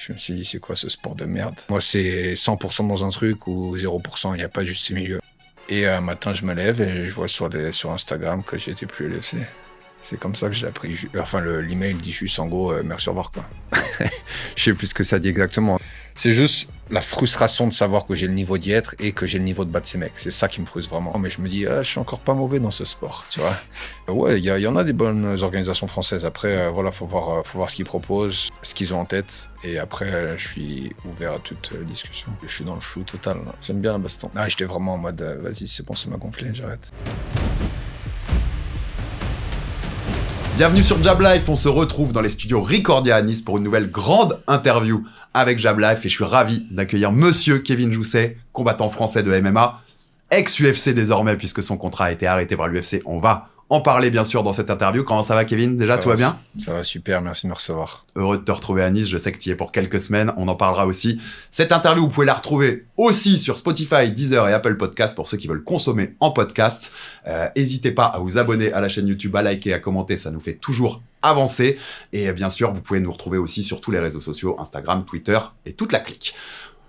Je me suis dit, c'est quoi ce sport de merde? Moi, c'est 100% dans un truc ou 0%, il n'y a pas juste ce milieu. Et un matin, je me lève et je vois sur Instagram que j'étais plus à l'UFC. C'est comme ça que j'ai appris. Enfin, l'email dit juste en gros, merci, au revoir, quoi. Je sais plus ce que ça dit exactement. C'est juste la frustration de savoir que j'ai le niveau d'y être et que j'ai le niveau de battre ces mecs. C'est ça qui me frustre vraiment. Mais je me dis, je suis encore pas mauvais dans ce sport, tu vois. Ouais, il y en a des bonnes organisations françaises. Après, voilà, faut voir ce qu'ils proposent, ce qu'ils ont en tête. Et après, je suis ouvert à toute discussion. Je suis dans le flou total, là. J'aime bien la baston. J'étais vraiment en mode, vas-y, c'est bon, ça m'a gonflé, j'arrête. Bienvenue sur Jab Life, on se retrouve dans les studios Ricordia à Nice pour une nouvelle grande interview avec Jab Life et je suis ravi d'accueillir monsieur Kevin Jousset, combattant français de MMA, ex-UFC désormais puisque son contrat a été arrêté par l'UFC. On va en parler bien sûr dans cette interview. Comment ça va Kevin? Déjà, tout va bien? Ça va super, merci de me recevoir. Heureux de te retrouver à Nice, je sais que tu y es pour quelques semaines, on en parlera aussi. Cette interview, vous pouvez la retrouver aussi sur Spotify, Deezer et Apple Podcasts pour ceux qui veulent consommer en podcast. N'hésitez pas à vous abonner à la chaîne YouTube, à liker, à commenter, ça nous fait toujours avancer. Et bien sûr, vous pouvez nous retrouver aussi sur tous les réseaux sociaux, Instagram, Twitter et toute la clique.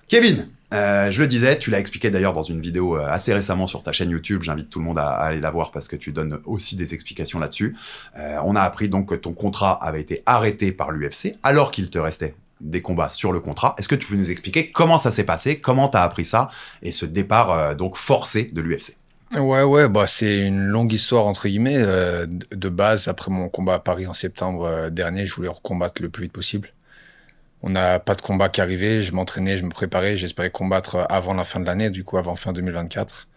Kevin, je le disais, tu l'as expliqué d'ailleurs dans une vidéo assez récemment sur ta chaîne YouTube. J'invite tout le monde à aller la voir parce que tu donnes aussi des explications là-dessus. On a appris donc que ton contrat avait été arrêté par l'UFC alors qu'il te restait des combats sur le contrat. Est-ce que tu peux nous expliquer comment ça s'est passé, comment tu as appris ça et ce départ donc forcé de l'UFC? Ouais, c'est une longue histoire entre guillemets. De base, après mon combat à Paris en septembre dernier, je voulais recombattre le plus vite possible. On n'a pas de combat qui arrivait, je m'entraînais, je me préparais, j'espérais combattre avant la fin de l'année, du coup avant fin 2024.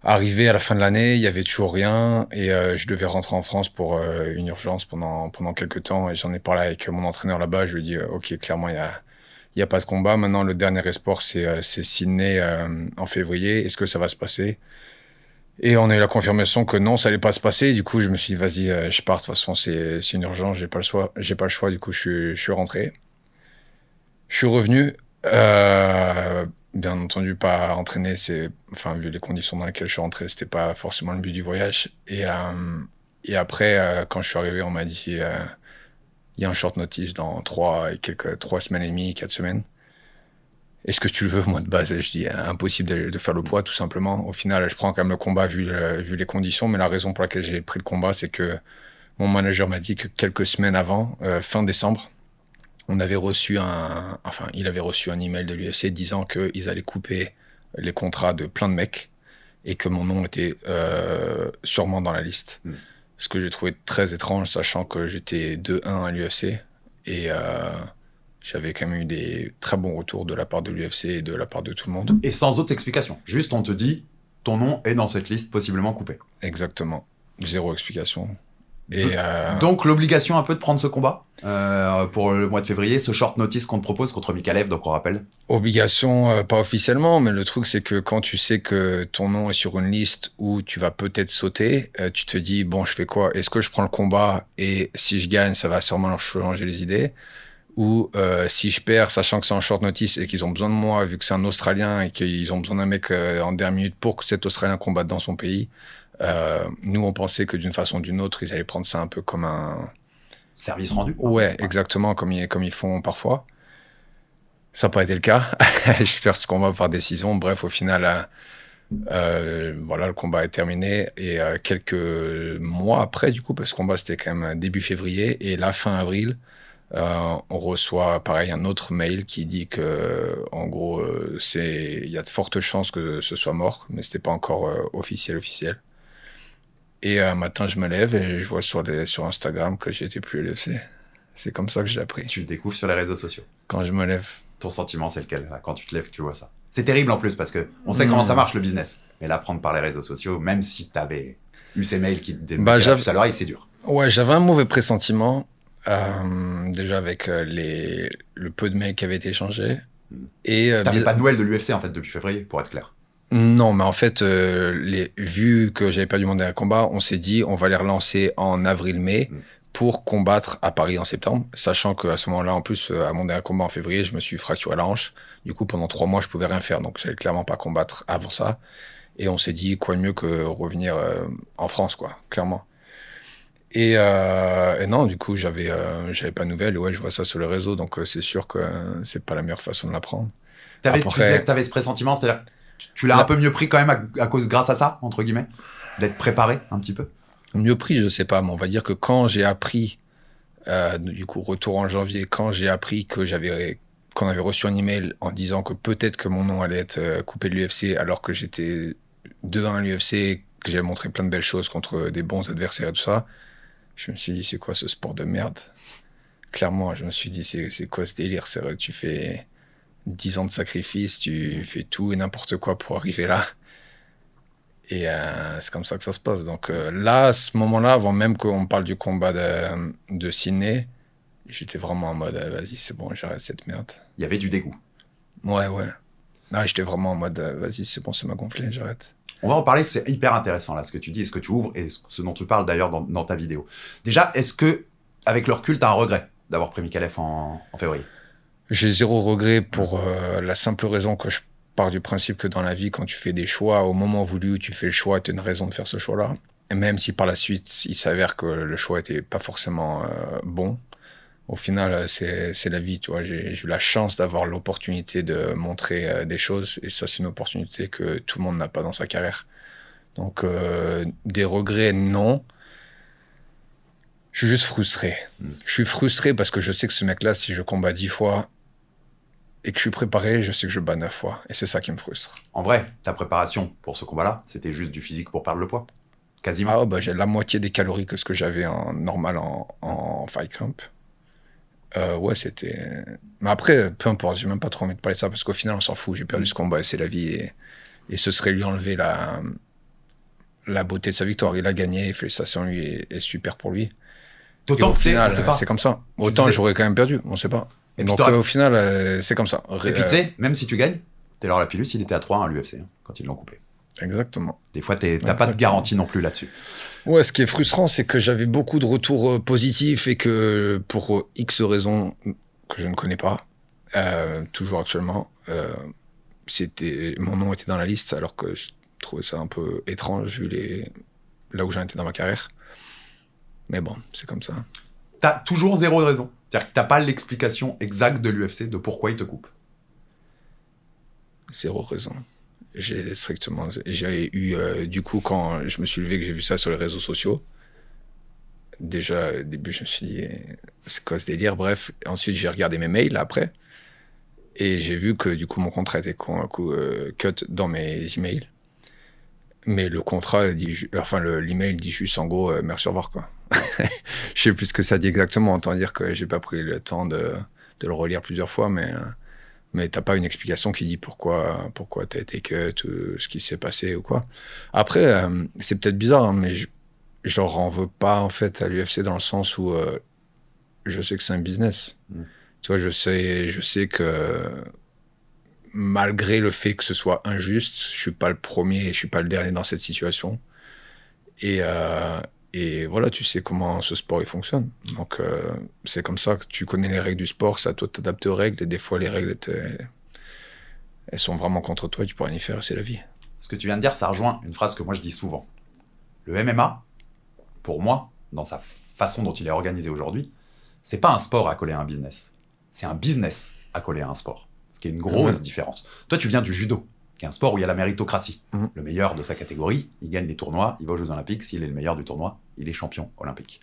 Arrivé à la fin de l'année, il y avait toujours rien et je devais rentrer en France pour une urgence pendant quelques temps et j'en ai parlé avec mon entraîneur là-bas, je lui ai dit ok, clairement il y a pas de combat. Maintenant le dernier espoir c'est Sydney en février, est-ce que ça va se passer? Et on a eu la confirmation que non, ça allait pas se passer. Du coup, je me suis dit vas-y, je pars, de toute façon c'est une urgence, j'ai pas le choix, du coup je suis rentré. Je suis revenu, bien entendu pas entraîné, vu les conditions dans lesquelles je suis rentré, c'était pas forcément le but du voyage. Et après, quand je suis arrivé, on m'a dit, il y a un short notice dans 3 semaines et demie, 4 semaines. Est-ce que tu le veux? Moi, de base, je dis impossible de faire le poids, tout simplement. Au final, je prends quand même le combat vu les conditions, mais la raison pour laquelle j'ai pris le combat, c'est que mon manager m'a dit que quelques semaines avant, fin décembre, il avait reçu un email de l'UFC disant qu'ils allaient couper les contrats de plein de mecs et que mon nom était sûrement dans la liste. Ce que j'ai trouvé très étrange, sachant que j'étais 2-1 à l'UFC et j'avais quand même eu des très bons retours de la part de l'UFC et de la part de tout le monde. Et sans autre explication, juste on te dit, ton nom est dans cette liste possiblement coupée. Exactement, 0 explication. Donc l'obligation un peu de prendre ce combat pour le mois de février, ce short notice qu'on te propose contre Mikalev, donc on rappelle. Obligation, pas officiellement, mais le truc c'est que quand tu sais que ton nom est sur une liste où tu vas peut-être sauter, tu te dis bon, je fais quoi? Est-ce que je prends le combat et si je gagne, ça va sûrement leur changer les idées? Ou si je perds, sachant que c'est en short notice et qu'ils ont besoin de moi, vu que c'est un Australien et qu'ils ont besoin d'un mec en dernière minute pour que cet Australien combatte dans son pays. Nous, on pensait que d'une façon ou d'une autre, ils allaient prendre ça un peu comme un... service rendu. Ouais, exactement, comme ils font parfois. Ça n'a pas été le cas. Je perds ce combat par décision. Bref, au final, le combat est terminé. Et quelques mois après, du coup, parce que ce combat, c'était quand même début février. Et la fin avril, on reçoit, pareil, un autre mail qui dit que, en gros, il y a de fortes chances que ce soit mort, mais ce n'était pas encore officiel. Et un matin, je me lève et je vois sur Instagram que j'étais plus à l'UFC. C'est comme ça que j'ai appris. Tu le découvres sur les réseaux sociaux. Quand je me lève. Ton sentiment, c'est lequel, là, quand tu te lèves, tu vois ça? C'est terrible en plus, parce que on sait comment ça marche, le business. Mais l'apprendre par les réseaux sociaux, même si t'avais eu ces mails qui te démontraient la puce à l'oreille, c'est dur. Ouais, j'avais un mauvais pressentiment. Déjà avec le peu de mails qui avaient été échangés. T'avais pas de nouvelles de l'UFC, en fait, depuis février, pour être clair. Non, mais en fait, vu que j'avais perdu mon dernier combat, on s'est dit on va les relancer en avril-mai pour combattre à Paris en septembre, sachant qu'à ce moment-là, en plus, à mon dernier combat en février, je me suis fracturé la hanche. Du coup, pendant 3 mois, je pouvais rien faire, donc j'allais clairement pas combattre avant ça. Et on s'est dit quoi de mieux que revenir en France, quoi, clairement. Et non, du coup, j'avais pas de nouvelles. Ouais, je vois ça sur le réseau, donc c'est sûr que c'est pas la meilleure façon de l'apprendre. Tu disais que Après, tu avais ce pressentiment, c'est-à-dire tu l'as un là, peu mieux pris quand même grâce à ça, entre guillemets, d'être préparé un petit peu. mieux pris, je sais pas, mais on va dire que quand j'ai appris, du coup, retour en janvier, quand j'ai appris qu'on avait reçu un email en disant que peut-être que mon nom allait être coupé de l'UFC alors que j'étais 2-1 à l'UFC, que j'avais montré plein de belles choses contre des bons adversaires et tout ça, je me suis dit, c'est quoi ce sport de merde? Clairement, je me suis dit, c'est quoi ce délire? Tu fais 10 ans de sacrifice, tu fais tout et n'importe quoi pour arriver là. Et c'est comme ça que ça se passe. Donc là, à ce moment-là, avant même qu'on parle du combat de Sydney, j'étais vraiment en mode, vas-y, c'est bon, j'arrête cette merde. Il y avait du dégoût. Ouais, ouais. Non, j'étais vraiment en mode, vas-y, c'est bon, ça m'a gonflé, j'arrête. On va en parler, c'est hyper intéressant là, ce que tu dis et ce que tu ouvres et ce dont tu parles d'ailleurs dans ta vidéo. Déjà, est-ce que, avec le recul, tu as un regret d'avoir pris Mikalev en février? J'ai zéro regret pour la simple raison que je pars du principe que dans la vie, quand tu fais des choix, au moment voulu où tu fais le choix, tu as une raison de faire ce choix-là. Et même si par la suite, il s'avère que le choix n'était pas forcément bon, au final, c'est la vie, tu vois. J'ai eu la chance d'avoir l'opportunité de montrer des choses, et ça, c'est une opportunité que tout le monde n'a pas dans sa carrière. Donc, des regrets, non. Je suis juste frustré. Je suis frustré parce que je sais que ce mec-là, si je combats 10 fois et que je suis préparé, je sais que je bats 9 fois. Et c'est ça qui me frustre. En vrai, ta préparation pour ce combat-là, c'était juste du physique pour perdre le poids? Quasiment. Ah, bah, j'ai la moitié des calories que ce que j'avais en normal en fight camp. Ouais, c'était. Mais après, peu importe, j'ai même pas trop envie de parler de ça parce qu'au final, on s'en fout. J'ai perdu ce combat et c'est la vie. Et ce serait lui enlever la beauté de sa victoire. Il a gagné, félicitations lui et super pour lui. Et D'autant au que, tu sais, on final, sait pas. c'est comme ça. Tu Autant disais- j'aurais quand même perdu, on sait pas. Et puis Donc au final, c'est comme ça. Et puis tu sais, même si tu gagnes, Taylor Lapillus, il était à 3-1 à l'UFC quand ils l'ont coupé. Exactement. Des fois, t'as pas de garantie non plus là-dessus. Ouais, ce qui est frustrant, c'est que j'avais beaucoup de retours positifs et que pour X raisons que je ne connais pas, toujours actuellement, mon nom était dans la liste alors que je trouvais ça un peu étrange vu là où j'en étais dans ma carrière. Mais bon, c'est comme ça. T'as toujours zéro raison. C'est-à-dire que t'as pas l'explication exacte de l'UFC de pourquoi ils te coupent. Zéro raison. J'ai eu, du coup, quand je me suis levé, que j'ai vu ça sur les réseaux sociaux, déjà, au début, je me suis dit, c'est quoi ce délire? Bref, ensuite, j'ai regardé mes mails après, et j'ai vu que, du coup, mon contrat était cut dans mes emails. Mais le contrat dit, l'email dit juste, en gros, merci, au revoir, quoi. Je sais plus ce que ça dit exactement, autant dire que j'ai pas pris le temps de le relire plusieurs fois, mais t'as pas une explication qui dit pourquoi t'as été cut, ce qui s'est passé ou quoi. Après, c'est peut-être bizarre, hein, mais je leur en veux pas en fait à l'UFC dans le sens où je sais que c'est un business. Tu vois, je sais que malgré le fait que ce soit injuste, je suis pas le premier et je suis pas le dernier dans cette situation. Et voilà, tu sais comment ce sport il fonctionne. Donc c'est comme ça que tu connais les règles du sport, c'est à toi de t'adapter aux règles. Et des fois, les règles, elles sont vraiment contre toi, tu pourras rien y faire, c'est la vie. Ce que tu viens de dire, ça rejoint une phrase que moi je dis souvent. Le MMA, pour moi, dans sa façon dont il est organisé aujourd'hui, c'est pas un sport à coller à un business. C'est un business à coller à un sport. Ce qui est une grosse différence. Toi, tu viens du judo, qui est un sport où il y a la méritocratie. Le meilleur de sa catégorie, il gagne les tournois, il va aux Jeux Olympiques. S'il est le meilleur du tournoi, il est champion olympique.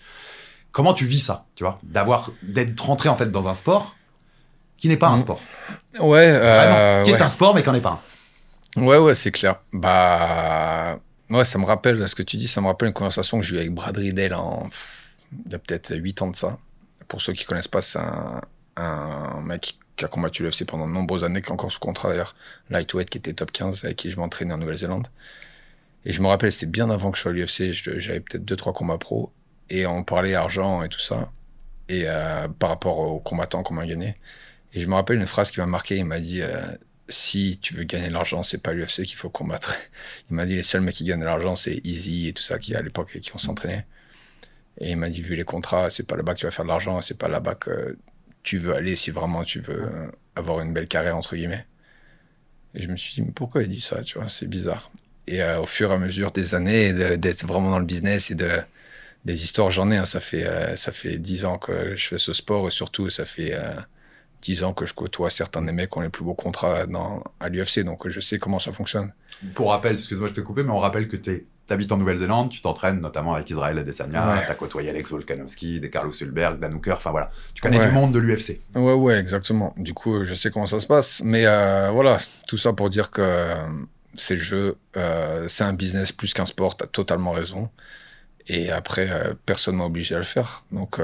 Comment tu vis ça, tu vois, d'être rentré en fait dans un sport qui n'est pas un sport. Ouais, vraiment, qui est un sport mais qui n'en est pas un. Ouais, c'est clair. Bah, ouais, ça me rappelle ce que tu dis, ça me rappelle une conversation que j'ai eue avec Brad Riddell il y a peut-être 8 ans de ça. Pour ceux qui connaissent pas, c'est un mec qui a combattu l'UFC pendant de nombreuses années, qui est encore sous contrat d'ailleurs, lightweight, qui était top 15, avec qui je m'entraînais en Nouvelle-Zélande. Et je me rappelle, c'était bien avant que je sois à l'UFC, j'avais peut-être 2-3 combats pro, et on parlait argent et tout ça, et par rapport aux combattants, comment ils gagnaient. Et je me rappelle une phrase qui m'a marqué, il m'a dit si tu veux gagner de l'argent, c'est pas l'UFC qu'il faut combattre. Il m'a dit les seuls mecs qui gagnent de l'argent, c'est Easy et tout ça, qui à l'époque et qui ont s'entraîné. Et il m'a dit vu les contrats, c'est pas là-bas que tu vas faire de l'argent, c'est pas là-bas que tu veux aller si vraiment tu veux avoir une belle carrière entre guillemets. Et je me suis dit mais pourquoi il dit ça, tu vois, c'est bizarre. Et au fur et à mesure des années, d'être vraiment dans le business et Des histoires, j'en ai. Hein. Ça fait 10 ans que je fais ce sport et surtout, ça fait 10 ans que je côtoie certains des mecs qui ont les plus beaux contrats à l'UFC. Donc, je sais comment ça fonctionne. Pour rappel, excuse-moi, je t'ai coupé, mais on rappelle que t'habites en Nouvelle-Zélande, tu t'entraînes notamment avec Israël Adesanya, t'as côtoyé Alex Volkanovski, des Carlos Hulberg, Dan Hooker, enfin voilà. Tu connais du monde de l'UFC. Ouais, exactement. Du coup, je sais comment ça se passe. Mais voilà, tout ça pour dire que c'est le jeu, c'est un business plus qu'un sport, t'as totalement raison. Et après, personne m'a obligé à le faire. Donc,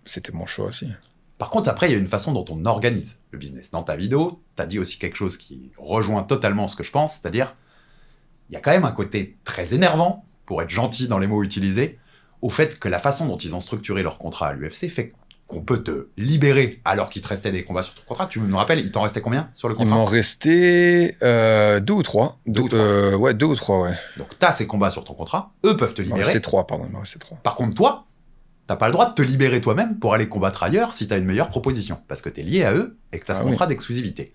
c'était mon choix aussi. Par contre, après, il y a une façon dont on organise le business. Dans ta vidéo, tu as dit aussi quelque chose qui rejoint totalement ce que je pense, c'est-à-dire, il y a quand même un côté très énervant, pour être gentil dans les mots utilisés, au fait que la façon dont ils ont structuré leur contrat à l'UFC fait qu'on peut te libérer alors qu'il te restait des combats sur ton contrat. Tu me rappelles, il t'en restait combien sur le contrat? Il m'en restait 2 ou 3. Deux ou trois. Ouais, 2 ou 3, ouais. Donc, tu as ces combats sur ton contrat, eux peuvent te libérer. C'est 3, pardon. C'est 3. Par contre, toi, t'as pas le droit de te libérer toi-même pour aller combattre ailleurs si t'as une meilleure proposition, parce que t'es lié à eux et que t'as ce contrat d'exclusivité.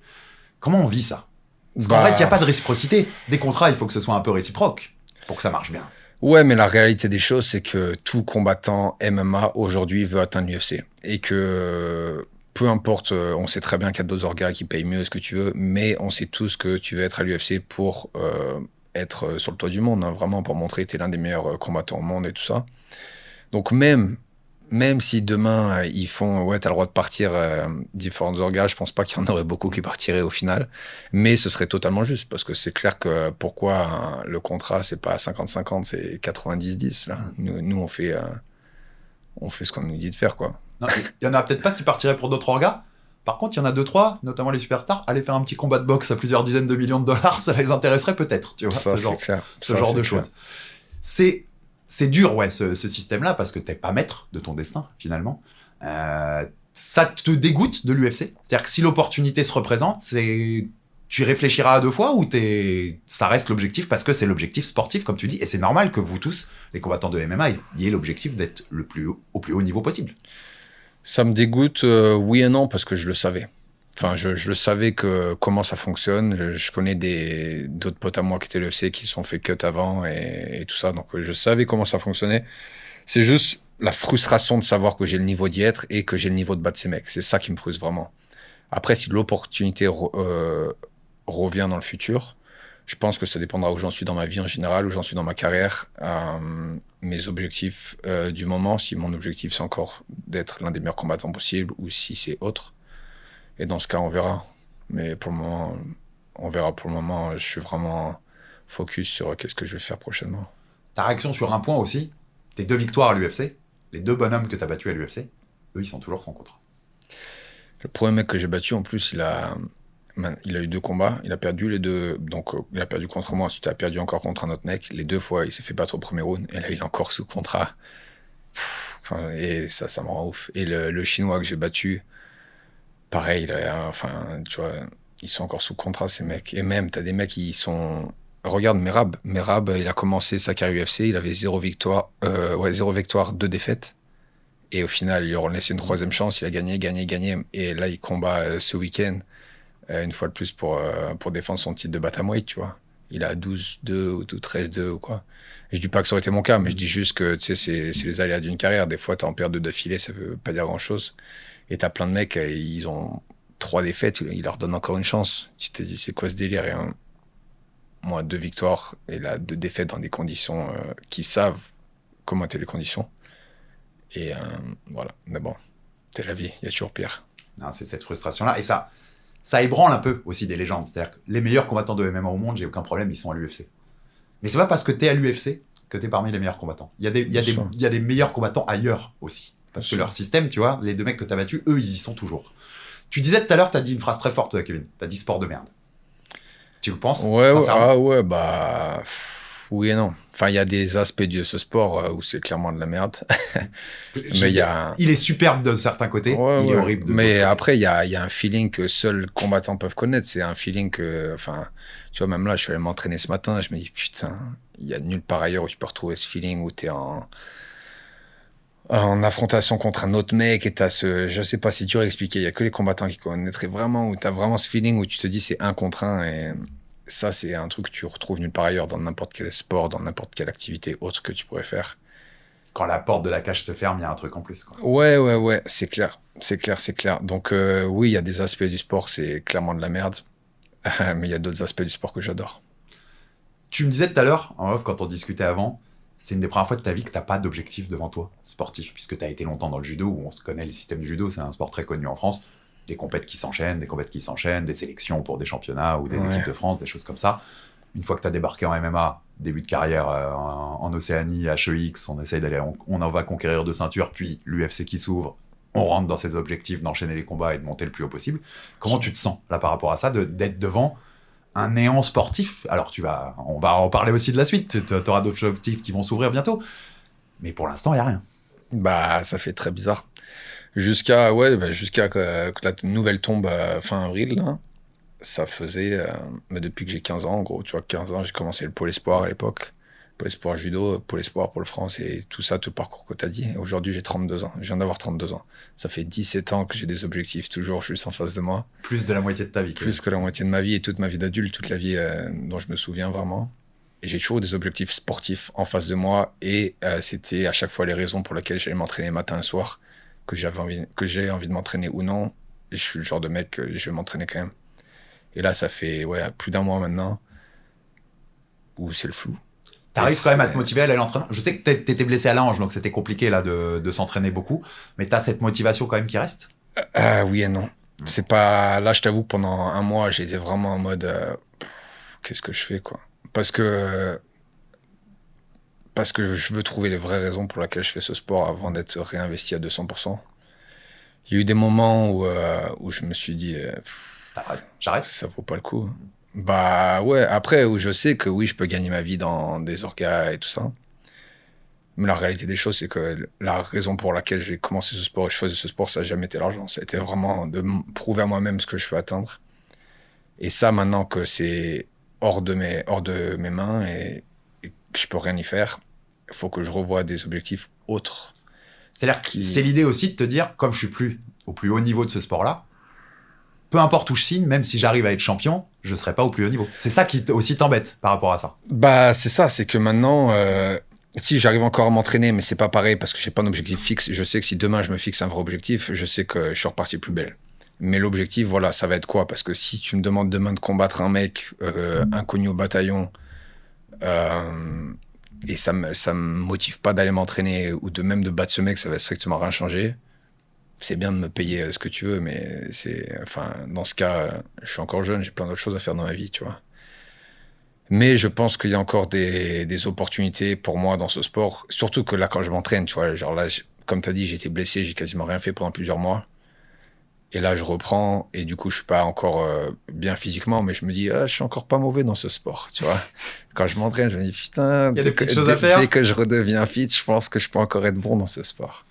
Comment on vit ça? Parce qu'en fait, il n'y a pas de réciprocité. Des contrats, il faut que ce soit un peu réciproque pour que ça marche bien. Ouais, mais la réalité des choses, c'est que tout combattant MMA aujourd'hui veut atteindre l'UFC. Et que peu importe, on sait très bien qu'il y a d'autres orgas qui payent mieux, ce que tu veux, mais on sait tous que tu veux être à l'UFC pour être sur le toit du monde, hein, vraiment pour montrer que tu es l'un des meilleurs combattants au monde et tout ça. Donc même si demain ils font ouais t'as le droit de partir différentes orgas, je pense pas qu'il y en aurait beaucoup qui partiraient au final, mais ce serait totalement juste parce que c'est clair que pourquoi le contrat c'est pas 50-50, c'est 90-10 là. Nous on fait ce qu'on nous dit de faire quoi. Il y en a peut-être pas qui partiraient pour d'autres orgas. Par contre, il y en a 2-3, notamment les superstars, aller faire un petit combat de boxe à plusieurs dizaines de millions de dollars, ça les intéresserait peut-être, tu vois, ça, ce genre de choses. C'est dur, ouais, ce système-là, parce que t'es pas maître de ton destin, finalement. Ça te dégoûte de l'UFC? C'est-à-dire que si l'opportunité se représente, tu y réfléchiras à 2 fois ou ça reste l'objectif parce que c'est l'objectif sportif, comme tu dis, et c'est normal que vous tous, les combattants de MMA, ayez l'objectif d'être au plus haut niveau possible. Ça me dégoûte, oui et non, parce que je le savais. Enfin, je le savais comment ça fonctionne. Je connais d'autres potes à moi qui étaient l'UFC qui se sont fait cut avant et tout ça. Donc, je savais comment ça fonctionnait. C'est juste la frustration de savoir que j'ai le niveau d'y être et que j'ai le niveau de battre ces mecs. C'est ça qui me frustre vraiment. Après, si l'opportunité revient dans le futur, je pense que ça dépendra où j'en suis dans ma vie en général, où j'en suis dans ma carrière. Mes objectifs du moment, si mon objectif c'est encore d'être l'un des meilleurs combattants possibles ou si c'est autre. Et dans ce cas, on verra. Mais pour le moment, on verra. Pour le moment, je suis vraiment focus sur qu'est-ce que je vais faire prochainement. Ta réaction sur un point aussi, tes 2 victoires à l'UFC, les 2 bonhommes que tu as battus à l'UFC, eux, ils sont toujours sans contrat. Le premier mec que j'ai battu, en plus, il a eu 2 combats. Il a perdu les 2. Donc, il a perdu contre moi. Ensuite, il a perdu encore contre un autre mec. Les 2 fois, il s'est fait battre au premier round. Et là, il est encore sous contrat. Et ça me rend ouf. Et le Chinois que j'ai battu, pareil, tu vois, ils sont encore sous contrat, ces mecs. Et même, t'as des mecs qui sont... Regarde Merab. Merab, il a commencé sa carrière UFC, il avait 0 victoire, 2 défaites. Et au final, ils lui ont laissé une 3e chance, il a gagné. Et là, il combat ce week-end, une fois de plus, pour défendre son titre de bantamweight, tu vois. Il a 12-2 ou 13-2 ou quoi. Et je dis pas que ça aurait été mon cas, mais je dis juste que, tu sais, c'est les aléas d'une carrière. Des fois, t'es en perte 2 d'affilée, ça veut pas dire grand-chose. Et t'as plein de mecs, ils ont 3 défaites, ils leur donnent encore une chance. Tu te dis, c'est quoi ce délire? Et, moi, 2 victoires et là, 2 défaites dans des conditions qui savent comment étaient les conditions. Et voilà, mais bon, c'est la vie, il y a toujours pire. Non, c'est cette frustration-là. Et ça ébranle un peu aussi des légendes. C'est-à-dire que les meilleurs combattants de MMA au monde, j'ai aucun problème, ils sont à l'UFC. Mais c'est pas parce que t'es à l'UFC que t'es parmi les meilleurs combattants. Il y a des meilleurs combattants ailleurs aussi. Parce que leur système, tu vois, les 2 mecs que t'as battus, eux, ils y sont toujours. Tu disais tout à l'heure, t'as dit une phrase très forte, Kevin. T'as dit sport de merde. Tu le penses? Ouais, oui et non. Enfin, il y a des aspects de ce sport où c'est clairement de la merde. Mais il est superbe de certains côtés, il est horrible de d'autres côtés. Après, il y a un feeling que seuls combattants peuvent connaître. C'est un feeling que, enfin, tu vois, même là, je suis allé m'entraîner ce matin, je me dis, putain, il y a nulle part ailleurs où tu peux retrouver ce feeling où t'es en affrontation contre un autre mec et t'as je sais pas, c'est dur à expliquer, il y a que les combattants qui connaîtraient vraiment, où t'as vraiment ce feeling où tu te dis c'est 1 contre 1 et ça c'est un truc que tu retrouves nulle part ailleurs dans n'importe quel sport, dans n'importe quelle activité autre que tu pourrais faire. quand la porte de la cage se ferme, il y a un truc en plus, quoi. Ouais, c'est clair. Donc oui, il y a des aspects du sport, c'est clairement de la merde. Mais il y a d'autres aspects du sport que j'adore. Tu me disais tout à l'heure, en off, quand on discutait avant, c'est une des premières fois de ta vie que t'as pas d'objectif devant toi, sportif, puisque t'as été longtemps dans le judo, où on se connaît le système du judo, c'est un sport très connu en France. Des compètes qui s'enchaînent, des sélections pour des championnats ou des équipes de France, des choses comme ça. Une fois que t'as débarqué en MMA, début de carrière en Océanie, HEX, on essaye d'aller, on en va conquérir 2 ceintures, puis l'UFC qui s'ouvre, on rentre dans ses objectifs d'enchaîner les combats et de monter le plus haut possible. Comment tu te sens là par rapport à ça, d'être devant un néant sportif? Alors on va en parler aussi de la suite, tu auras d'autres objectifs qui vont s'ouvrir bientôt, mais pour l'instant, il n'y a rien. Bah, ça fait très bizarre. Jusqu'à que la nouvelle tombe fin avril, là, ça faisait, depuis que j'ai 15 ans, en gros, tu vois, 15 ans, j'ai commencé le pôle espoir à l'époque. Pôle espoir judo, pôle espoir pôle France et tout ça, tout le parcours que tu as dit. Aujourd'hui, j'ai 32 ans. Je viens d'avoir 32 ans. Ça fait 17 ans que j'ai des objectifs toujours juste en face de moi. Plus de la moitié de ta vie. Plus que la moitié de ma vie et toute ma vie d'adulte, toute la vie dont je me souviens vraiment. Et j'ai toujours des objectifs sportifs en face de moi. Et c'était à chaque fois les raisons pour lesquelles j'allais m'entraîner matin et soir, que j'ai envie de m'entraîner ou non. Et je suis le genre de mec que je vais m'entraîner quand même. Et là, ça fait plus d'un mois maintenant où c'est le flou. T'arrives quand même à te motiver à aller à l'entraînement. Je sais que t'étais blessé à la hanche, donc c'était compliqué là de s'entraîner beaucoup. Mais t'as cette motivation quand même qui reste? Oui et non. C'est pas... Là, je t'avoue, pendant un mois, j'étais vraiment en mode... qu'est-ce que je fais, quoi? Parce que je veux trouver les vraies raisons pour lesquelles je fais ce sport avant d'être réinvesti à 200%. Il y a eu des moments où je me suis dit... J'arrête. Ça vaut pas le coup. Bah ouais, après, où je sais que oui, je peux gagner ma vie dans des orgas et tout ça. Mais la réalité des choses, c'est que la raison pour laquelle j'ai commencé ce sport et je faisais ce sport, ça n'a jamais été l'argent. Ça a été vraiment de prouver à moi-même ce que je peux atteindre. Et ça, maintenant que c'est hors de mes mains et que je peux rien y faire, il faut que je revoie des objectifs autres. C'est-à-dire que c'est l'idée aussi de te dire, comme je suis plus au plus haut niveau de ce sport-là, peu importe où je signe, même si j'arrive à être champion, je ne serai pas au plus haut niveau. C'est ça qui aussi t'embête par rapport à ça. Bah, c'est ça, c'est que maintenant, si j'arrive encore à m'entraîner, mais c'est pas pareil parce que j'ai pas d'objectif fixe. Je sais que si demain je me fixe un vrai objectif, je sais que je suis reparti plus belle. Mais l'objectif, voilà, ça va être quoi? Parce que si tu me demandes demain de combattre un mec inconnu au bataillon, et ça me motive pas d'aller m'entraîner ou même de battre ce mec, ça va strictement rien changer. C'est bien de me payer ce que tu veux, mais dans ce cas, je suis encore jeune, j'ai plein d'autres choses à faire dans ma vie, tu vois. Mais je pense qu'il y a encore des opportunités pour moi dans ce sport, surtout que là, quand je m'entraîne, tu vois, genre là, comme tu as dit, j'étais blessé, j'ai quasiment rien fait pendant plusieurs mois. Et là, je reprends, et du coup, je suis pas encore bien physiquement, mais je me dis, je suis encore pas mauvais dans ce sport, tu vois. Quand je m'entraîne, je me dis, putain, il y a des petites choses à faire. Dès que je redeviens fit, je pense que je peux encore être bon dans ce sport.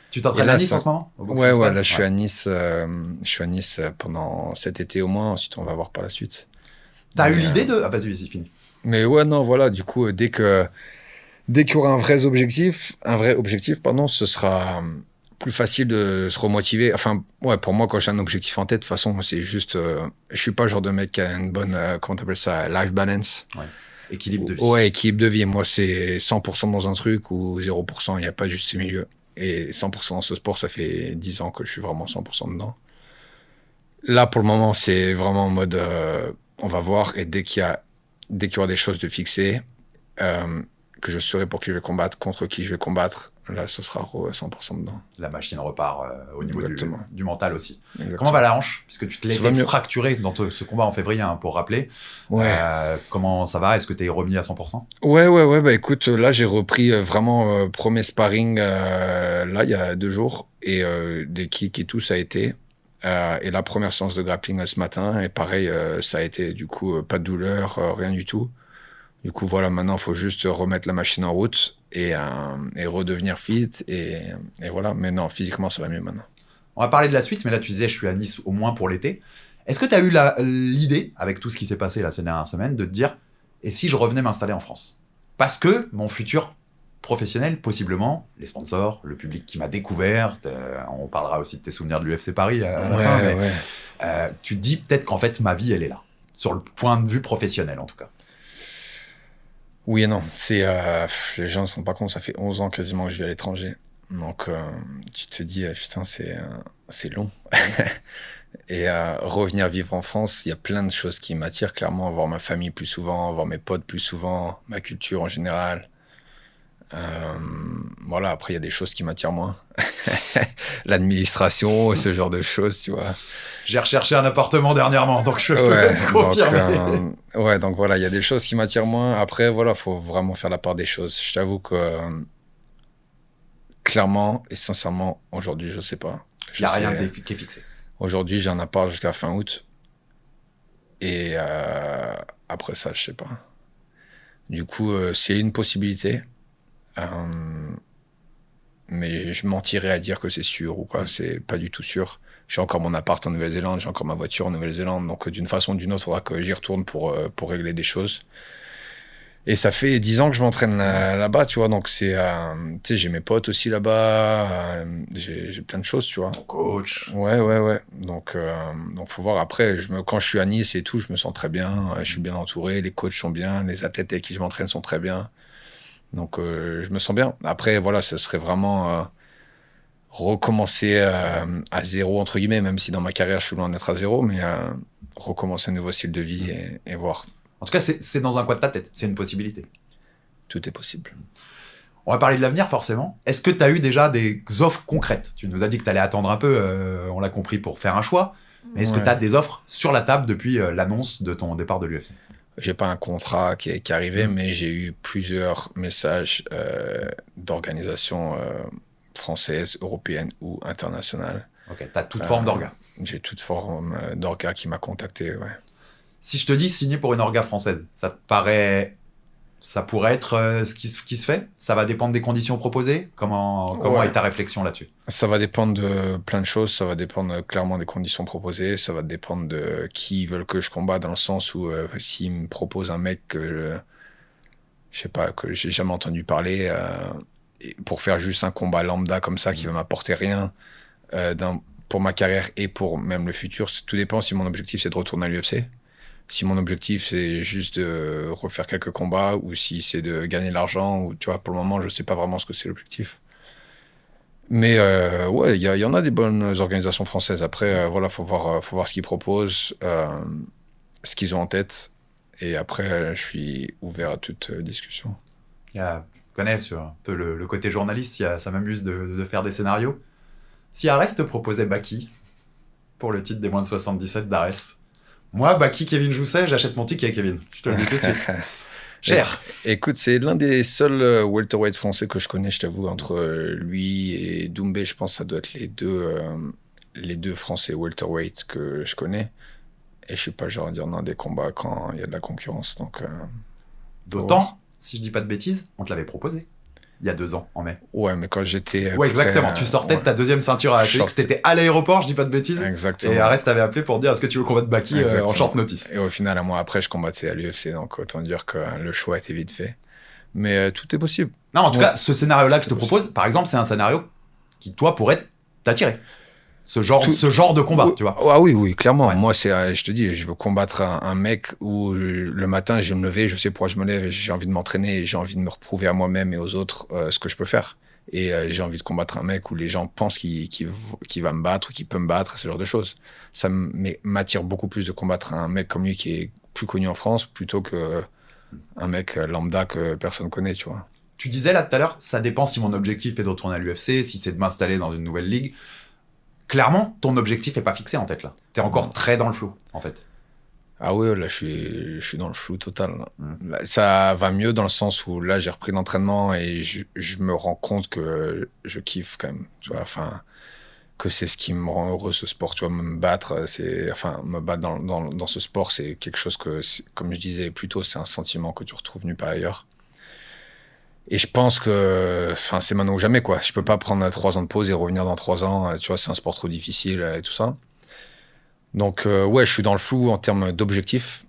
Tu t'entraînes à Nice en ce moment? Ouais, là, je suis à Nice. Je suis à Nice pendant cet été au moins. Ensuite, on va voir par la suite. T'as eu l'idée de... Ah, vas-y, c'est fini. Mais ouais, non, voilà. Du coup, dès qu'il y aura un vrai objectif, ce sera plus facile de se remotiver. Enfin, ouais, pour moi, quand j'ai un objectif en tête, de toute façon, c'est juste... je suis pas le genre de mec qui a une bonne... comment t'appelles ça? Life balance. Ouais. Équilibre de vie. Ouais, équilibre de vie. Moi, c'est 100% dans un truc ou 0%. Il n'y a pas juste milieu. Et 100% dans ce sport, ça fait 10 ans que je suis vraiment 100% dedans. Là, pour le moment, c'est vraiment en mode... on va voir. Et dès qu'il y aura des choses de fixées, que je saurai pour qui je vais combattre, contre qui je vais combattre, là, ce sera 100% dedans. La machine repart au niveau du mental aussi. Exactement. Comment va la hanche? Puisque tu te l'es fait fracturer dans ce combat en février, pour rappeler. Ouais. Comment ça va? Est-ce que tu es remis à 100%? Ouais. Bah écoute, là, j'ai repris vraiment premier sparring, là, il y a 2 jours. Et des kicks et tout, ça a été. Et la première séance de grappling ce matin. Et pareil, ça a été, du coup, pas de douleur, rien du tout. Du coup, voilà, maintenant, il faut juste remettre la machine en route et redevenir fit. Et voilà, mais non, physiquement, ça va mieux maintenant. On va parler de la suite, mais là, tu disais, je suis à Nice au moins pour l'été. Est-ce que tu as eu l'idée, avec tout ce qui s'est passé là, ces dernières semaines, de te dire, et si je revenais m'installer en France? Parce que mon futur professionnel, possiblement, les sponsors, le public qui m'a découvert, on parlera aussi de tes souvenirs de l'UFC Paris à la fin, mais tu te dis peut-être qu'en fait, ma vie, elle est là. Sur le point de vue professionnel, en tout cas. Oui et non. Les gens ne se rendent pas compte, ça fait 11 ans quasiment que je vis à l'étranger. Donc, tu te dis, putain, c'est long. Et revenir vivre en France, il y a plein de choses qui m'attirent, clairement. Voir ma famille plus souvent, voir mes potes plus souvent, ma culture en général. Voilà, après, il y a des choses qui m'attirent moins. L'administration, ce genre de choses, tu vois. J'ai recherché un appartement dernièrement, donc je peux Ouais, te confirmer. ouais, donc voilà, il y a des choses qui m'attirent moins. Après, voilà, faut vraiment faire la part des choses. Je t'avoue que, clairement et sincèrement, aujourd'hui, je sais pas. Il n'y a rien qui est fixé. Aujourd'hui, j'ai un appart jusqu'à fin août. Et après ça, je sais pas. Du coup, c'est une possibilité. Mais je mentirais à dire que c'est sûr ou quoi. C'est pas du tout sûr. J'ai encore mon appart en Nouvelle-Zélande, j'ai encore ma voiture en Nouvelle-Zélande. Donc, d'une façon ou d'une autre, il faudra que j'y retourne pour régler des choses. Et ça fait 10 ans que je m'entraîne là-bas, tu vois. Donc, tu sais, j'ai mes potes aussi là-bas. J'ai plein de choses, tu vois. Ton coach. Ouais. Donc, faut voir. Après, quand je suis à Nice et tout, je me sens très bien. Je suis bien entouré. Les coachs sont bien. Les athlètes avec qui je m'entraîne sont très bien. Donc, je me sens bien. Après, voilà, ce serait vraiment recommencer à zéro, entre guillemets, même si dans ma carrière, je suis loin d'être à zéro, mais recommencer un nouveau style de vie et voir. En tout cas, c'est dans un coin de ta tête. C'est une possibilité. Tout est possible. On va parler de l'avenir, forcément. Est-ce que tu as eu déjà des offres concrètes? Tu nous as dit que tu allais attendre un peu, on l'a compris, pour faire un choix. Mais est-ce que tu as des offres sur la table depuis l'annonce de ton départ de l'UFC? J'ai pas un contrat qui est arrivé, mais j'ai eu plusieurs messages d'organisations françaises, européennes ou internationales. Ok, tu as toute forme d'orga. J'ai toute forme d'orga qui m'a contacté, ouais. Si je te dis signer pour une orga française, ça te paraît... Ça pourrait être ce qui se fait? Ça va dépendre des conditions proposées? Comment est ta réflexion là-dessus? Ça va dépendre de plein de choses. Ça va dépendre clairement des conditions proposées. Ça va dépendre de qui veulent que je combatte, dans le sens où s'ils me proposent un mec que je sais pas, que j'ai jamais entendu parler, pour faire juste un combat lambda comme ça qui va m'apporter rien pour ma carrière et pour même le futur. Tout dépend si mon objectif c'est de retourner à l'UFC. Si mon objectif c'est juste de refaire quelques combats ou si c'est de gagner de l'argent, ou tu vois, pour le moment je sais pas vraiment ce que c'est l'objectif. Mais ouais, il y en a des bonnes organisations françaises. Après, voilà, faut voir ce qu'ils proposent, ce qu'ils ont en tête. Et après, je suis ouvert à toute discussion. Tu connais sur un peu le côté journaliste, ça m'amuse de faire des scénarios. Si Ares te proposait Baki pour le titre des moins de 77 d'Ares, moi, Baki, Kevin Jousset, j'achète mon ticket, Kevin. Je te le dis tout de suite. Cher. Écoute, c'est l'un des seuls welterweight français que je connais, je t'avoue. Entre lui et Doumbé, je pense que ça doit être les deux français welterweight que je connais. Et je suis pas le genre à dire non des combats quand il y a de la concurrence. Donc, d'autant, si je dis pas de bêtises, on te l'avait proposé il y a 2 ans, en mai. Ouais, mais quand j'étais... Ouais, exactement. Tu sortais de ta deuxième ceinture à ATX, t'étais à l'aéroport, je dis pas de bêtises. Exactement. Et Ares t'avait appelé pour dire est-ce que tu veux combattre Baki en short notice. Et au final, un mois après, je combattais à l'UFC, donc autant dire que le choix était vite fait. Mais tout est possible. Non, en tout cas, ce scénario-là que je te propose, par exemple, c'est un scénario qui, toi, pourrait t'attirer. Ce genre de combat, tu vois. Ah oui, clairement. Ouais. Moi, je te dis, je veux combattre un mec où le matin, je vais me lever, je sais pourquoi je me lève, j'ai envie de m'entraîner, j'ai envie de me reprouver à moi-même et aux autres ce que je peux faire. Et j'ai envie de combattre un mec où les gens pensent qu'il va me battre ou qu'il peut me battre, ce genre de choses. Ça m'attire beaucoup plus de combattre un mec comme lui qui est plus connu en France plutôt qu'un mec lambda que personne connaît, tu vois. Tu disais là tout à l'heure, ça dépend si mon objectif est de retourner à l'UFC, si c'est de m'installer dans une nouvelle ligue. Clairement, ton objectif est pas fixé en tête là. T'es encore très dans le flou, en fait. Ah oui, là, je suis dans le flou total. Là, ça va mieux dans le sens où là, j'ai repris l'entraînement et je me rends compte que je kiffe quand même. Tu vois, enfin, que c'est ce qui me rend heureux, ce sport. Tu vois, me battre dans ce sport, c'est quelque chose que, comme je disais plus tôt, c'est un sentiment que tu retrouves nulle part ailleurs. Et je pense que c'est maintenant ou jamais, quoi. Je peux pas prendre 3 ans de pause et revenir dans 3 ans. Tu vois, c'est un sport trop difficile et tout ça. Donc, ouais, je suis dans le flou en termes d'objectifs.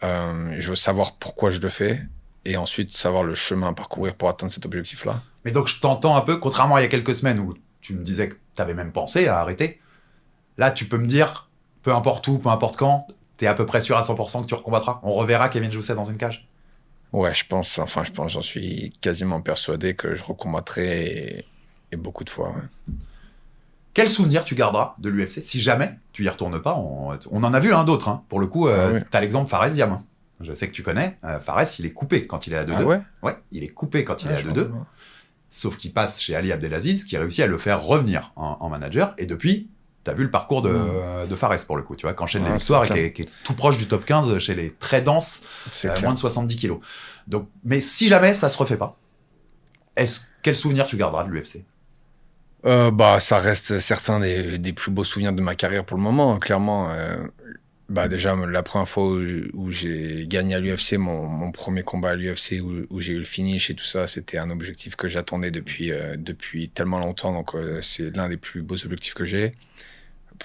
Je veux savoir pourquoi je le fais et ensuite savoir le chemin à parcourir pour atteindre cet objectif-là. Mais donc, je t'entends un peu, contrairement à il y a quelques semaines où tu me disais que t'avais même pensé à arrêter. Là, tu peux me dire, peu importe où, peu importe quand, t'es à peu près sûr à 100% que tu recombattras. On reverra Kevin Jousset dans une cage. Ouais, j'en suis quasiment persuadé que je recombattrai et beaucoup de fois. Ouais. Quel souvenir tu garderas de l'UFC si jamais tu y retournes pas? On en a vu d'autres. Hein. Pour le coup, Ah oui. t'as l'exemple Fares Diam. Je sais que tu connais. Fares, il est coupé quand il est à Ah 2-2. ouais? Ouais, il est coupé quand il Ah, est à je pense 2-2. pas. Sauf qu'il passe chez Ali Abdelaziz, qui réussit à le faire revenir en manager. Et depuis, t'as vu le parcours Hmm. de Fares, pour le coup. Tu vois, qu'enchaîne les Ah, c'est victoires et clair. qui est tout proche du top 15 chez les très denses, C'est moins clair. de 70 kilos. Donc, mais si jamais ça se refait pas, quel souvenir tu garderas de l'UFC? Bah, ça reste certains des plus beaux souvenirs de ma carrière pour le moment, hein, clairement. Bah, déjà, la première fois où j'ai gagné à l'UFC, mon premier combat à l'UFC, où j'ai eu le finish et tout ça, c'était un objectif que j'attendais depuis tellement longtemps. Donc, c'est l'un des plus beaux objectifs que j'ai,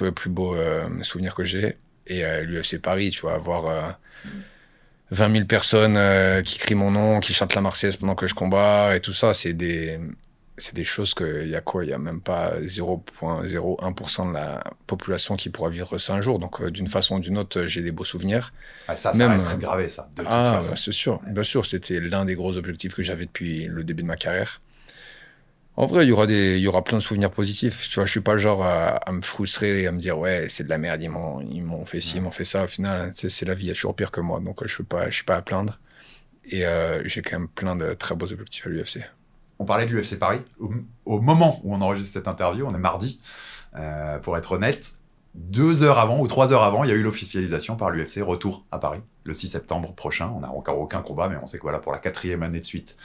le plus beau souvenir que j'ai. Et l'UFC Paris, tu vois, avoir 20 000 personnes qui crient mon nom, qui chantent la Marseillaise pendant que je combats et tout ça, c'est des choses il y a quoi? Il y a même pas 0,01% de la population qui pourra vivre ça un jour. Donc, d'une façon ou d'une autre, j'ai des beaux souvenirs. Ah, ça Même, reste gravé, ça, de toute bah, façon. c'est sûr, bien sûr, c'était l'un des gros objectifs que j'avais depuis le début de ma carrière. En vrai, il y aura plein de souvenirs positifs. Tu vois, je suis pas le genre à me frustrer et à me dire, ouais, c'est de la merde, ils m'ont fait ci, ils m'ont fait ça. Au final, tu sais, c'est la vie, il y a toujours pire que moi. Donc, je suis pas à plaindre. Et j'ai quand même plein de très beaux objectifs à l'UFC. On parlait de l'UFC Paris. Au moment où on enregistre cette interview, on est mardi, pour être honnête. 2 heures avant ou 3 heures avant, il y a eu l'officialisation par l'UFC, retour à Paris, le 6 septembre prochain. On n'a encore aucun combat, mais on sait que voilà, pour la 4e année de suite,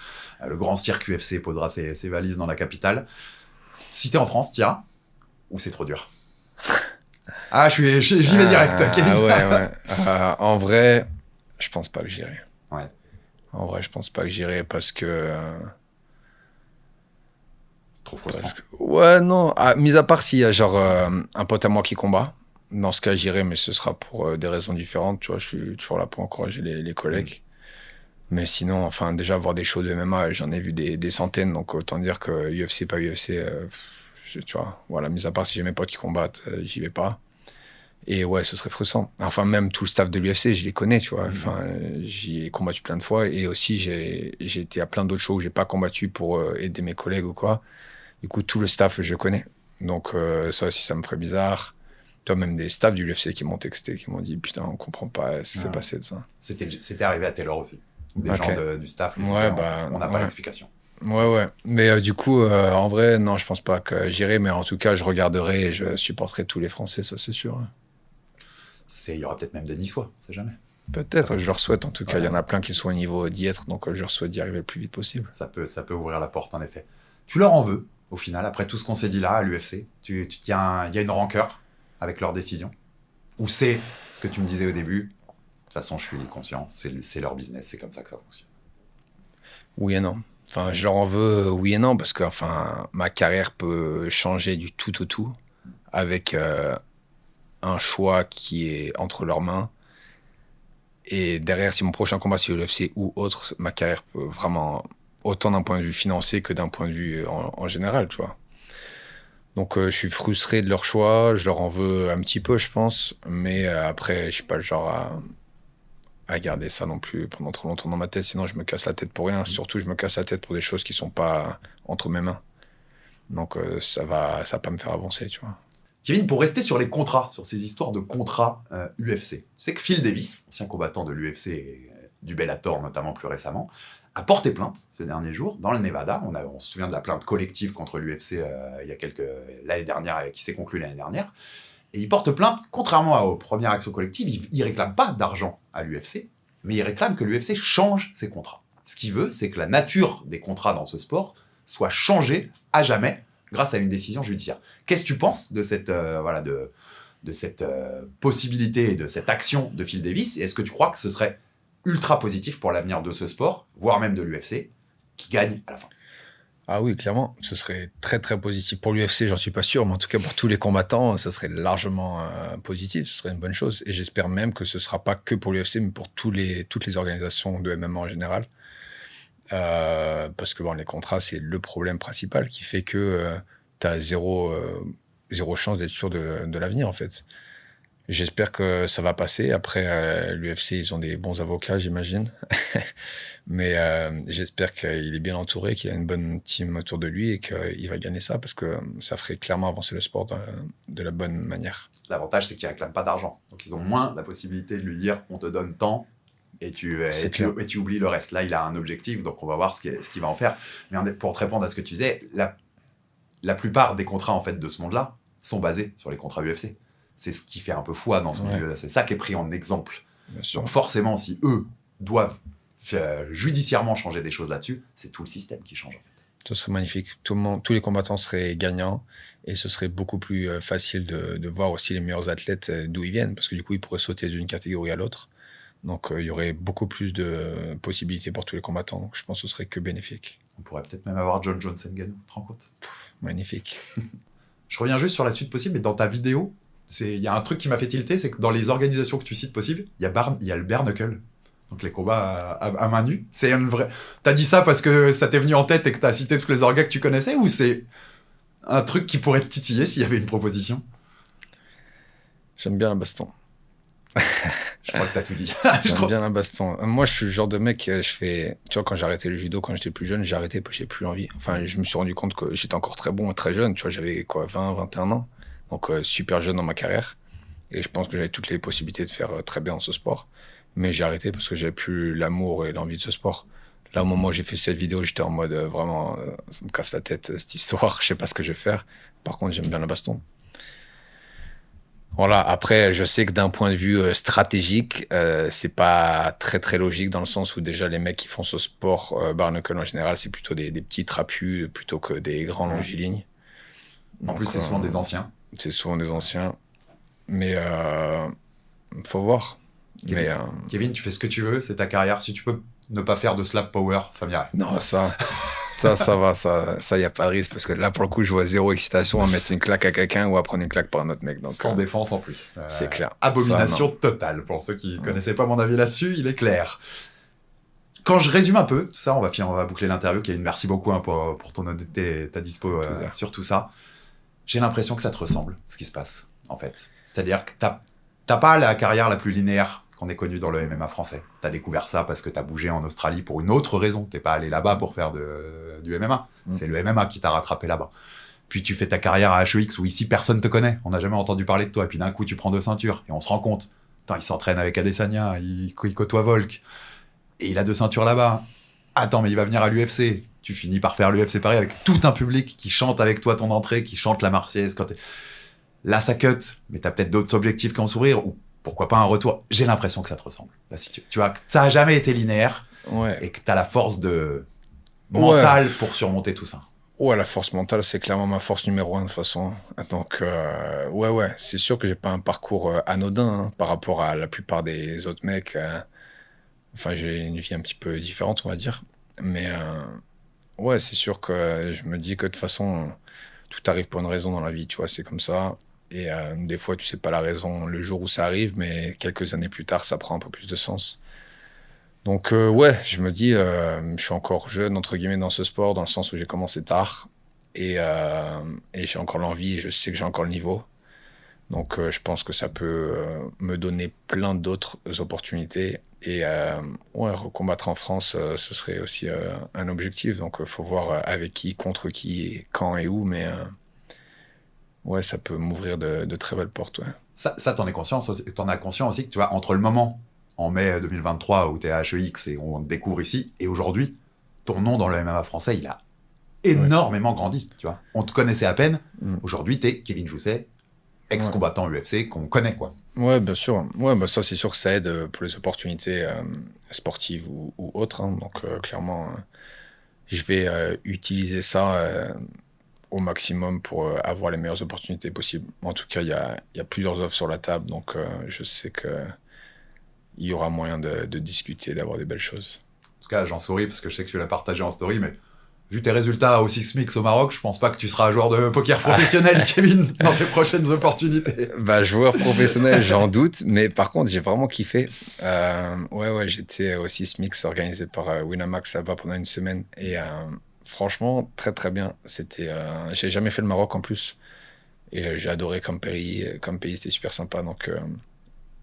le grand cirque UFC posera ses valises dans la capitale. Si t'es en France, t'y ou c'est trop dur? Ah, j'y vais direct, Kevin. Ah ouais, ouais. En vrai, je pense pas que j'irai. Ouais. En vrai, je pense pas que j'irai parce que. Trop frustrant. Ouais, non. Mis à part s'il y a genre un pote à moi qui combat. Dans ce cas, j'irai, mais ce sera pour des raisons différentes. Tu vois, je suis toujours là pour encourager les collègues. Mais sinon, enfin, déjà, voir des shows de MMA, j'en ai vu des centaines. Donc, autant dire que UFC, pas UFC, tu vois, voilà, mis à part si j'ai mes potes qui combattent, j'y vais pas. Et ouais, ce serait frustrant. Enfin, même tout le staff de l'UFC, je les connais, tu vois. Enfin, j'y ai combattu plein de fois. Et aussi, j'ai été à plein d'autres shows où j'ai pas combattu pour aider mes collègues ou quoi. Du coup, tout le staff, je connais. Donc, ça aussi, ça me ferait bizarre. Toi, même des staffs du UFC qui m'ont texté, qui m'ont dit putain, on comprend pas ce qui s'est passé de ça. C'était arrivé à Taylor aussi. Où des Ok. gens du staff lui disaient Ouais, bah, on n'a pas ouais. l'explication. Ouais, ouais. Mais du coup, en vrai, non, je pense pas que j'irai. Mais en tout cas, je regarderai et je supporterai tous les Français, ça, c'est sûr. Il y aura peut-être même des Niçois, on sait jamais. Peut-être, je leur souhaite. En tout cas, il y en Ouais. a plein qui sont au niveau d'y être. Donc, je leur souhaite d'y arriver le plus vite possible. Ça peut ouvrir la porte, en effet. Tu leur en veux, au final, après tout ce qu'on s'est dit là à l'UFC? Il y a une rancœur avec leurs décisions? Ou c'est ce que tu me disais au début? De toute façon, je suis conscient, c'est leur business, c'est comme ça que ça fonctionne. Oui et non. Enfin, je leur en veux, oui et non, parce que enfin, ma carrière peut changer du tout au tout avec un choix qui est entre leurs mains. Et derrière, si mon prochain combat c'est l'UFC ou autre, ma carrière peut vraiment, autant d'un point de vue financier que d'un point de vue en général, tu vois. Donc je suis frustré de leur choix, je leur en veux un petit peu, je pense, mais après, je suis pas le genre à garder ça non plus pendant trop longtemps dans ma tête, sinon je me casse la tête pour rien. Surtout, je me casse la tête pour des choses qui sont pas entre mes mains. Donc ça va pas me faire avancer, tu vois. Kevin, pour rester sur les contrats, sur ces histoires de contrats UFC, tu sais que Phil Davis, ancien combattant de l'UFC et du Bellator notamment plus récemment, a porté plainte ces derniers jours dans le Nevada. On se souvient de la plainte collective contre l'UFC l'année dernière, qui s'est conclue l'année dernière. Et il porte plainte, contrairement aux premières actions collectives, il réclame pas d'argent à l'UFC, mais il réclame que l'UFC change ses contrats. Ce qu'il veut, c'est que la nature des contrats dans ce sport soit changée à jamais grâce à une décision judiciaire. Qu'est-ce que tu penses de cette, de cette possibilité et de cette action de Phil Davis? Et est-ce que tu crois que ce serait ultra positif pour l'avenir de ce sport, voire même de l'UFC, qui gagne à la fin? Ah oui, clairement, ce serait très très positif. Pour l'UFC, j'en suis pas sûr, mais en tout cas pour tous les combattants, ce serait largement positif, ce serait une bonne chose. Et j'espère même que ce sera pas que pour l'UFC, mais pour toutes les organisations de MMA en général. Parce que bon, les contrats, c'est le problème principal qui fait que tu as zéro chance d'être sûr de l'avenir, en fait. J'espère que ça va passer. Après, l'UFC, ils ont des bons avocats, j'imagine. Mais j'espère qu'il est bien entouré, qu'il a une bonne team autour de lui et qu'il va gagner ça parce que ça ferait clairement avancer le sport de la bonne manière. L'avantage, c'est qu'ils ne réclament pas d'argent. Donc, ils ont moins la possibilité de lui dire on te donne tant et tu oublies le reste. Là, il a un objectif, donc on va voir ce qu'il va en faire. Mais pour te répondre à ce que tu disais, la plupart des contrats en fait, de ce monde-là sont basés sur les contrats UFC. C'est ce qui fait un peu foi dans ce milieu. C'est ça qui est pris en exemple. Donc forcément, si eux doivent judiciairement changer des choses là-dessus, c'est tout le système qui change en fait. Ce serait magnifique. Tous les combattants seraient gagnants et ce serait beaucoup plus facile de voir aussi les meilleurs athlètes d'où ils viennent parce que du coup, ils pourraient sauter d'une catégorie à l'autre. Donc, il y aurait beaucoup plus de possibilités pour tous les combattants. Donc, je pense que ce serait que bénéfique. On pourrait peut-être même avoir John Jones Ngannou, tu te rends compte ? Magnifique. Je reviens juste sur la suite possible, mais dans ta vidéo, il y a un truc qui m'a fait tilter, c'est que dans les organisations que tu cites possibles, il y a le bare knuckle. Donc les combats à main nue. C'est une vraie... T'as dit ça parce que ça t'est venu en tête et que t'as cité tous les orgas que tu connaissais, ou c'est un truc qui pourrait te titiller s'il y avait une proposition ? J'aime bien la baston. Je crois que t'as tout dit. J'aime bien la baston. Moi, je suis le genre de mec, tu vois, quand j'ai arrêté le judo, quand j'étais plus jeune, j'ai arrêté parce que j'ai plus envie. Enfin, je me suis rendu compte que j'étais encore très bon, très jeune. Tu vois, j'avais 20, 21 ans. Donc, super jeune dans ma carrière. Et je pense que j'avais toutes les possibilités de faire très bien dans ce sport. Mais j'ai arrêté parce que j'avais plus l'amour et l'envie de ce sport. Là, au moment où j'ai fait cette vidéo, j'étais en mode vraiment, ça me casse la tête, cette histoire. Je sais pas ce que je vais faire. Par contre, j'aime bien la baston. Voilà, après, je sais que d'un point de vue stratégique, c'est pas très très logique dans le sens où déjà les mecs qui font ce sport, bare knuckle en général, c'est plutôt des petits trapus plutôt que des grands longilignes. En plus, c'est souvent des anciens. C'est souvent des anciens. Mais faut voir. Kevin, tu fais ce que tu veux, c'est ta carrière. Si tu peux ne pas faire de slap power, ça m'irait. Non, ça va, ça y a pas de risque parce que là pour le coup je vois zéro excitation à mettre une claque à quelqu'un ou à prendre une claque par un autre mec. Donc, sans défense en plus. C'est clair. Abomination totale. Pour ceux qui connaissaient pas mon avis là-dessus, il est clair. Quand je résume un peu tout ça, on va boucler l'interview. Kevin, merci beaucoup pour ton honnêteté et ta dispo sur tout ça. J'ai l'impression que ça te ressemble, ce qui se passe en fait. C'est-à-dire que t'as pas la carrière la plus linéaire qu'on ait connue dans le MMA français. T'as découvert ça parce que t'as bougé en Australie pour une autre raison. T'es pas allé là-bas pour faire du MMA. C'est le MMA qui t'a rattrapé là-bas. Puis tu fais ta carrière à HEX où ici personne te connaît. On n'a jamais entendu parler de toi. Et puis d'un coup, tu prends 2 ceintures et on se rend compte. Attends, il s'entraîne avec Adesanya, il côtoie Volk. Et il a 2 ceintures là-bas. Attends, mais il va venir à l'UFC. Tu finis par faire l'UFC Paris avec tout un public qui chante avec toi ton entrée, qui chante la Marseillaise. Là, ça cut, mais t'as peut-être d'autres objectifs qu'en sourire, ou pourquoi pas un retour. J'ai l'impression que ça te ressemble. Là, si tu vois, que ça a jamais été linéaire, et que t'as la force mentale pour surmonter tout ça. Ouais, la force mentale, c'est clairement ma force numéro 1 de toute façon. Donc, ouais, c'est sûr que j'ai pas un parcours anodin par rapport à la plupart des autres mecs. Enfin, j'ai une vie un petit peu différente, on va dire. Mais ouais, c'est sûr que je me dis que de toute façon, tout arrive pour une raison dans la vie, tu vois, c'est comme ça. Et des fois, tu sais pas la raison le jour où ça arrive, mais quelques années plus tard, ça prend un peu plus de sens. Donc ouais, je me dis, je suis encore jeune, entre guillemets, dans ce sport, dans le sens où j'ai commencé tard. Et j'ai encore l'envie, et je sais que j'ai encore le niveau. Donc je pense que ça peut me donner plein d'autres opportunités. Et ouais, recombattre en France, ce serait aussi un objectif. Donc il faut voir avec qui, contre qui, quand et où. Mais ouais, ça peut m'ouvrir de très belles portes. Ouais. Ça t'en as conscience aussi que tu vois, entre le moment en mai 2023 où tu es à HEX et on te découvre ici, et aujourd'hui, ton nom dans le MMA français, il a énormément grandi. Tu vois. On te connaissait à peine. Aujourd'hui, tu es Kevin Jousset, ex-combattant UFC qu'on connaît, quoi. Ouais, bien sûr. Ouais, bah ça, c'est sûr que ça aide pour les opportunités sportives ou autres. Hein. Donc, clairement, je vais utiliser ça au maximum pour avoir les meilleures opportunités possibles. En tout cas, il y a plusieurs offres sur la table, donc je sais qu'il y aura moyen de discuter, d'avoir des belles choses. En tout cas, j'en souris parce que je sais que tu l'as partagé en story, mais vu tes résultats au Six Mix au Maroc, je pense pas que tu seras joueur de poker professionnel, Kevin, dans tes prochaines opportunités. Bah, joueur professionnel, j'en doute, mais par contre, j'ai vraiment kiffé. Ouais, j'étais au Six Mix organisé par Winamax là-bas pendant une semaine et franchement, très très bien. J'ai jamais fait le Maroc en plus. Et j'ai adoré Camperi. Camperi, c'était super sympa. Donc,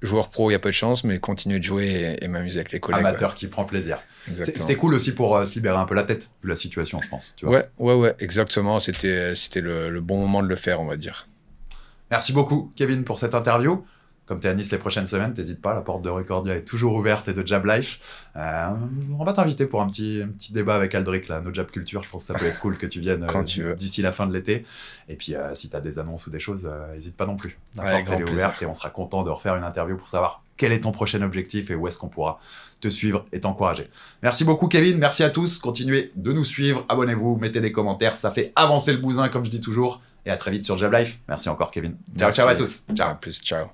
joueur pro, il y a peu de chance, mais continuer de jouer et m'amuser avec les collègues. Amateur qui prend plaisir. Exactement. C'était cool aussi pour se libérer un peu la tête de la situation, je pense. Tu vois. Ouais, exactement. C'était le bon moment de le faire, on va dire. Merci beaucoup, Kevin, pour cette interview. Comme tu es à Nice les prochaines semaines, n'hésite pas, la porte de Recordia est toujours ouverte et de Jab Life. On va t'inviter pour un petit débat avec Aldric, là, No Jab Culture. Je pense que ça peut être cool que tu viennes d'ici la fin de l'été. Et puis, si tu as des annonces ou des choses, n'hésite pas non plus. La porte elle est ouverte et on sera content de refaire une interview pour savoir quel est ton prochain objectif et où est-ce qu'on pourra te suivre et t'encourager. Merci beaucoup, Kevin. Merci à tous. Continuez de nous suivre. Abonnez-vous, mettez des commentaires. Ça fait avancer le bousin, comme je dis toujours. Et à très vite sur Jab Life. Merci encore, Kevin. Ciao à tous. Ciao. À plus, ciao.